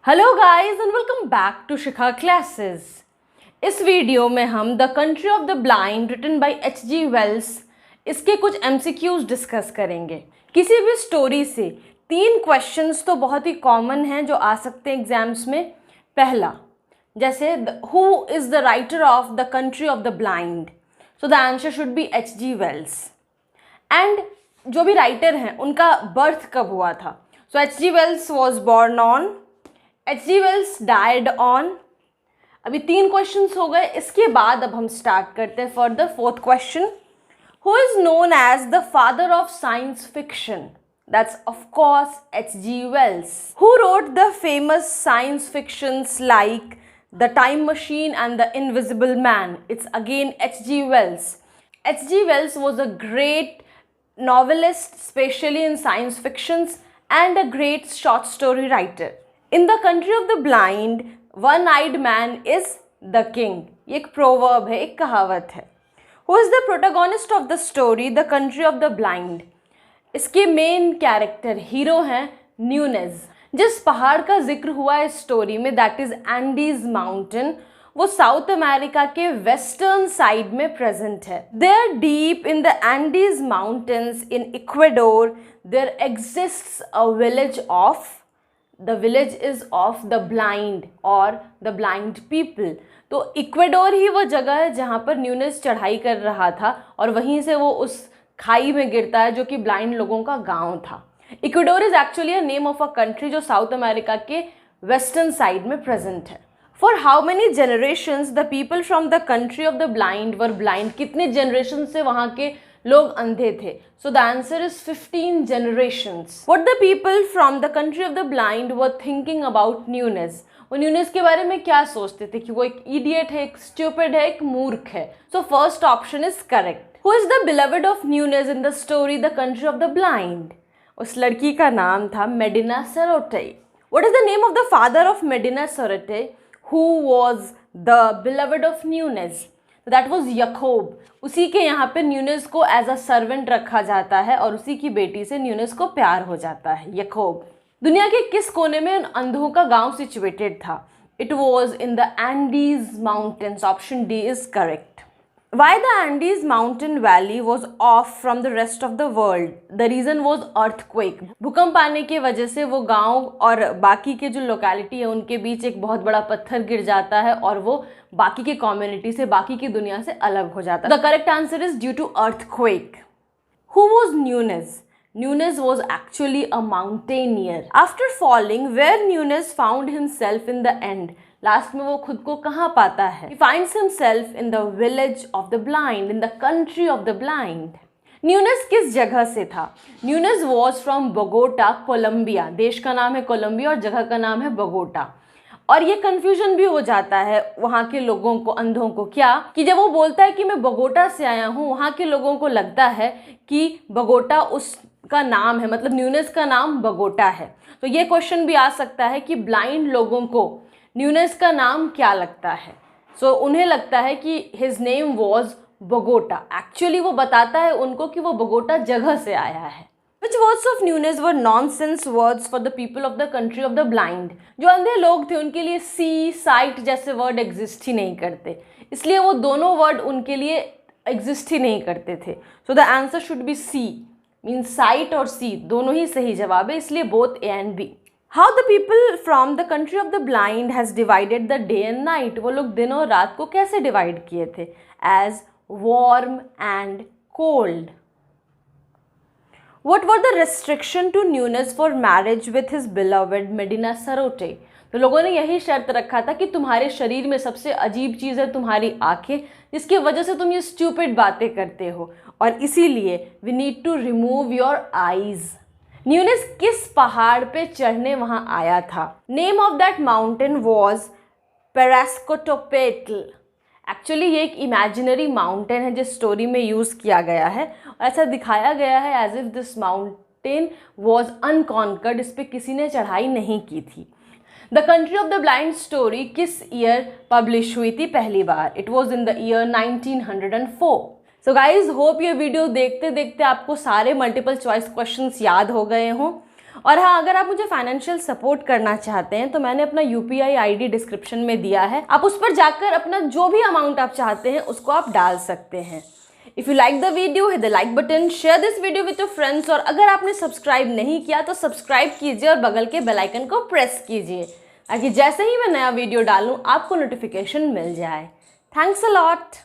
Hello guys and welcome back to Shikha classes. इस वीडियो में हम the country of the blind written by H G. Wells इसके कुछ एमसीक्यूज डिस्कस करेंगे। किसी भी स्टोरी से 3 क्वेश्चंस तो बहुत ही कॉमन हैं जो आ सकते हैं एग्जाम्स में। पहला, जैसे who is the writer of the country of the blind, so the answer should be H G. Wells. And जो भी राइटर हैं उनका बर्थ कब हुआ था, so H G. Wells was born on, H G. Wells died on. अभी 3 क्वेश्चंस हो गए। इसके बाद अब हम स्टार्ट करते हैं for the 4th question. Who is known as the father of science fiction? That's of course H G. Wells. Who wrote the famous science fictions like the time machine and the invisible man? It's again H G. Wells. H.G. Wells was a great novelist, especially in science fictions, and a great short story writer. In the country of the blind, one-eyed man is the king. ये एक proverb है, एक कहावत है. Who is the protagonist of the story, The Country of the Blind? इसके main character hero हैं न्यूनेज। जिस पहाड़ का जिक्र हुआ है स्टोरी में, दैट इज एंडीज माउंटेन, वो साउथ अमेरिका के वेस्टर्न साइड में प्रेजेंट है। There deep in the Andes mountains in Ecuador there exists a village of, the village is of the blind और द ब्लाइंड पीपल। तो Ecuador ही वो जगह है जहाँ पर न्यूनेज चढ़ाई कर रहा था और वहीं से वो उस खाई में गिरता है जो कि ब्लाइंड लोगों का गांव था। Ecuador is actually a name of a country जो साउथ अमेरिका के वेस्टर्न साइड में प्रेजेंट है। For how many generations the people from the country of the blind were blind? कितने जनरेशन से वहाँ के लोग अंधे थे? So the answer is 15 generations. What the people from the country of the blind were thinking about Nunez? वो Nunez के बारे में क्या सोचते थे कि वो एक इडियट है, एक स्टूपिड है, एक मूर्ख है। So first option is correct. Who is the beloved of Nunez in the story the country of the blind? उस लड़की का नाम था Medina Sarote. What is the name of the father of Medina Sarote who was the beloved of Nunez? That was Yacob. उसी के यहाँ पे न्यूनेज को एज अ सर्वेंट रखा जाता है और उसी की बेटी से न्यूनेज को प्यार हो जाता है, यकोब। दुनिया के किस कोने में उन अंधों का गांव सिचुएटेड था? It was in the Andes mountains. Option D is correct. Why the Andes mountain valley was off from the rest of the world? The reason was earthquake. भूकंप आने की वजह से वो गांव और बाकी के जो लोकेलिटी है उनके बीच एक बहुत बड़ा पत्थर गिर जाता है और वो बाकी की कम्युनिटी से, बाकी की दुनिया से अलग हो जाता है। The correct answer is due to earthquake. Who was Nunez? Nunez was actually a mountaineer. After falling, where Nunez found himself in the end? Last में वो खुद को कहाँ पाता है? He finds himself in the village of the blind, in the country of the blind. न्यूनेज किस जगह से था? न्यूनेज was from बोगोटा, कोलंबिया। देश का नाम है कोलंबिया और जगह का नाम है बोगोटा। और ये कंफ्यूजन भी हो जाता है वहाँ के लोगों को, अंधों को, क्या कि जब वो बोलता है कि मैं बोगोटा से आया हूँ, वहाँ के लोगों को लगता है कि बोगोटा उसका नाम है, मतलब न्यूनेज का नाम बोगोटा है। तो ये क्वेश्चन भी आ सकता है कि ब्लाइंड लोगों को न्यूनेज का नाम क्या लगता है? सो उन्हें लगता है कि his name was Bogota. Actually वो बताता है उनको कि वो बोगोटा जगह से आया है। Which words of Nunez were nonsense words for the people of the country of the blind? जो अंधे लोग थे उनके लिए सी, साइट जैसे वर्ड एग्जिस्ट ही नहीं करते, इसलिए वो दोनों वर्ड उनके लिए एग्जिस्ट ही नहीं करते थे। So the answer should be C, means sight और सी दोनों ही सही जवाब है, इसलिए both A and B. How the people from the country of the blind has divided the day and night? वो लोग दिन और रात को कैसे डिवाइड किए थे? As warm and cold. What were the restriction to Nunez for marriage with his beloved Medina Sarote? तो लोगों ने यही शर्त रखा था कि तुम्हारे शरीर में सबसे अजीब चीज़ है तुम्हारी आंखें, जिसकी वजह से तुम ये स्टूपिड बातें करते हो और इसीलिए we need to remove your eyes. न्यूनेज किस पहाड़ पे चढ़ने वहाँ आया था? Name of that mountain was Parascotopetl. Actually ये एक इमेजिनरी माउंटेन है जिस स्टोरी में यूज़ किया गया है और ऐसा दिखाया गया है as if this mountain was unconquered, इस पर किसी ने चढ़ाई नहीं की थी। The country of the blind story किस ईयर पब्लिश हुई थी पहली बार? It was in the year 1904। So guys hope ये वीडियो देखते देखते आपको सारे मल्टीपल चॉइस क्वेश्चंस याद हो गए हों और हाँ, अगर आप मुझे फाइनेंशियल सपोर्ट करना चाहते हैं तो मैंने अपना UPI ID डिस्क्रिप्शन में दिया है, आप उस पर जाकर अपना जो भी अमाउंट आप चाहते हैं उसको आप डाल सकते हैं। If you like the video, hit the like button, share this video with your friends, और अगर आपने सब्सक्राइब नहीं किया तो सब्सक्राइब कीजिए और बगल के बेल आइकन को प्रेस कीजिए ताकि जैसे ही मैं नया वीडियो डालूं आपको नोटिफिकेशन मिल जाए। Thanks a lot.